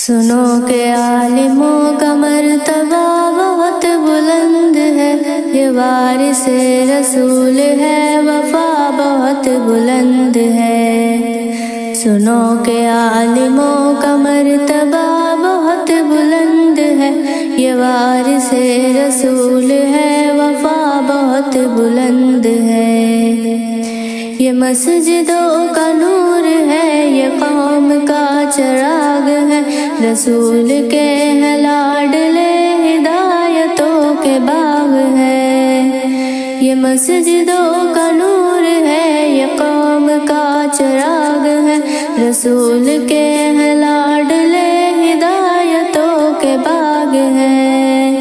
سنو کہ عالموں کا مرتبہ بہت بلند ہے، یہ وارث رسول ہے، وفا بہت بلند ہے۔ سنو کہ عالموں کا مرتبہ بہت بلند ہے، یہ وارث رسول ہے، وفا بہت بلند ہے۔ یہ مسجدوں کا نور ہے، یہ قوم کا چراغ ہے، رسول کے ہیں لاڈلے، ہدایتوں کے باغ ہے۔ یہ مسجدوں کا نور ہے، یہ قوم کا چراغ ہے، رسول کے ہیں لاڈلے، ہدایتوں کے باغ ہے۔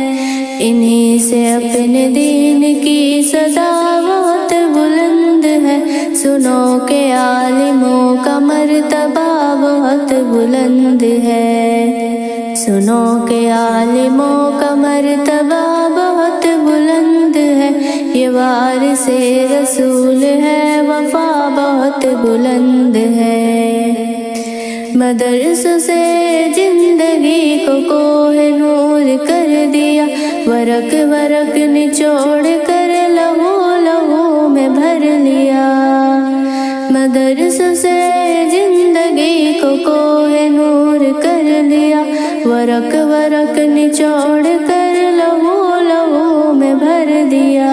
انہی سے اپنے دین کی صدا بہت بلند ہے، سنو کہ عالموں کا مرتبہ بہت بلند ہے۔ سنو کہ عالموں کا مرتبہ بہت بلند ہے، یہ وارث رسول ہے، وفا بہت بلند ہے۔ مدرسوں سے زندگی کو کوہ نور کر دیا، ورق ورق نچوڑ کر لہو لہو میں بھر لیا۔ مدرسوں سے زندگی کو کوہ نور کر لیا، ورق ورق نچوڑ کر لہو لہو میں بھر دیا۔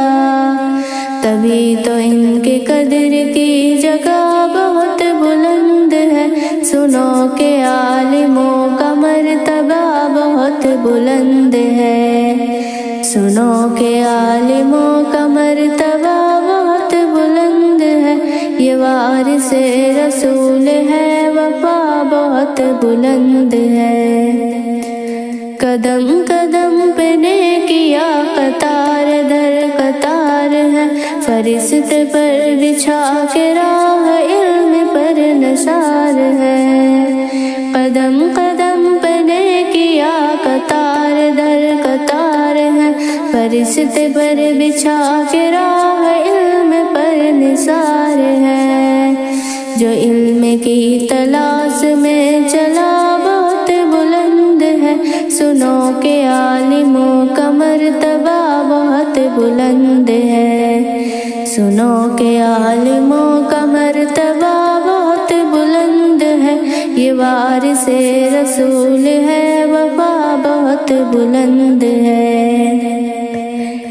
تبھی تو ان کے قدر کی جگہ بہت بلند ہے، سنو کہ عالموں کا مرتبہ بہت بلند ہے۔ سنو کہ عالموں کا مرتبہ بہت بلند ہے، یہ وارث رسول ہے، وفا بہت بلند ہے۔ قدم قدم پہ نیکیاں قطار در قطار ہے، فرشت پر بچھا کے راہ علم پر نثار ہے۔ قدم قدم پہ نیکیاں قطار در قطار ہے، فرشت پر بچھا کے راہ علم پر نثار ہے۔ جو علم کی تلاش میں چلا بہت بلند ہے، سنو کہ عالموں کا مرتبہ بہت بلند ہے۔ سنو کہ عالموں کا مرتبہ بہت بلند ہے، یہ وارث رسول ہے، وفا بہت بلند ہے۔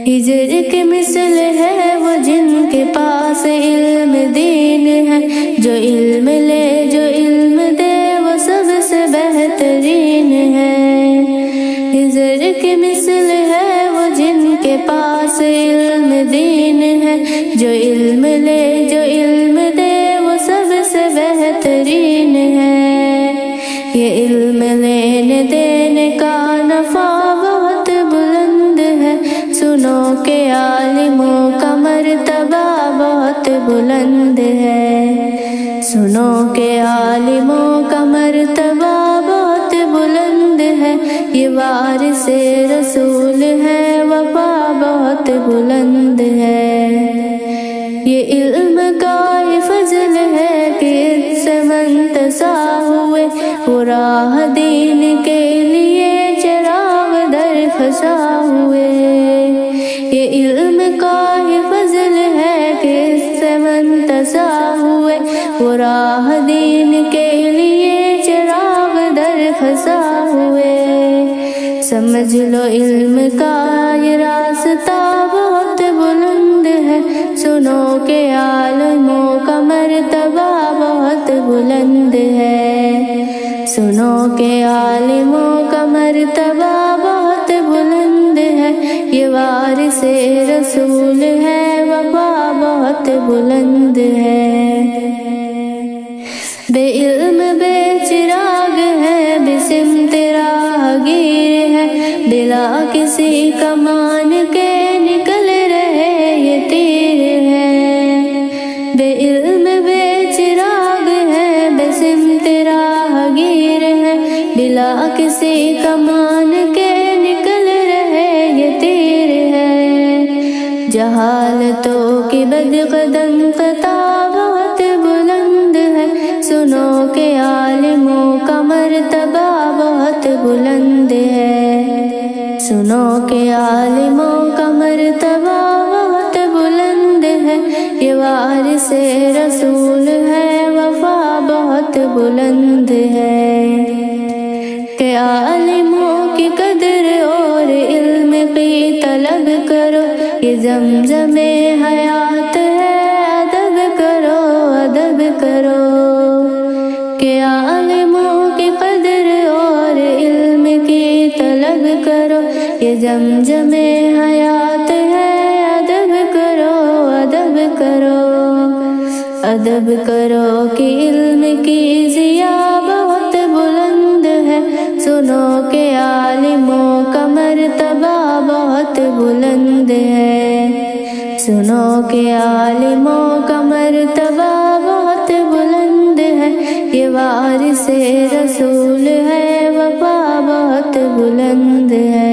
ہجر کے مثل ہے وہ جن کے پاس علم دین ہے، جو علم لے جو علم دے وہ سب سے بہترین ہے۔ ہجر کے مثل ہے وہ جن کے پاس علم دین ہے، جو علم لے جو علم دے وہ سب سے بہترین ہے۔ یہ علم لینے دینے کا نفع بہت بلند ہے، سنو کہ عالموں کا مرتبہ بہت بلند ہے۔ سنو کہ عالموں کا مرتبہ بہت بلند ہے، یہ وارث رسول ہے، وفا بہت بلند ہے۔ یہ علم کا ہی فضل ہے کہ اس سے منتسا ہوئے، وہ راہ دین کے لیے چراغ در خزا ہوئے۔ یہ علم کا ہی فضل ہے کہ اس سے منتسا ہوئے، وہ راہ دین کے لیے چراغ در خزا ہوئے۔ سمجھ لو علم کا یہ راستہ بہت بلند ہے، سنو کہ عالموں کا مرتبہ بہت بلند ہے۔ سنو کہ عالموں کا مرتبہ بہت بلند ہے، یہ وارث رسول ہے، وفا بہت بلند ہے۔ بے علم بے چراغ ہے، بسمت راہ گیر ہے، بلا کسی کمان کے نکل رہے یہ تیر ہے۔ بے علم بے چراغ ہے، بسمت راہ گیر ہے، بلا کسی کمان کے نکل رہے یہ تیر ہے۔ جہالتوں کی بد قدم قطع بہت بلند ہے، سنو کہ عالموں کا مرتبہ بہت بلند ہے، سنو کہ عالموں کا مرتبہ بہت بلند ہے، یہ وارث رسول ہے، وفا بہت بلند ہے، کہ عالموں کی قدر اور علم کی طلب کرو، یہ زمزم حیات ہے، ادب کرو ادب کرو، کہ عالموں کی قدر اور علم کی طلب کرو، یہ زمزم حیات ہے، ادب کرو ادب کرو، ادب کرو کہ علم کی ضیا بہت بلند ہے، سنو کہ عالموں کا مرتبہ بہت بلند ہے، سنو کہ عالموں کا مرتبہ بہت بلند ہے، یہ وارث رسول ہے، وفا بہت بلند ہے۔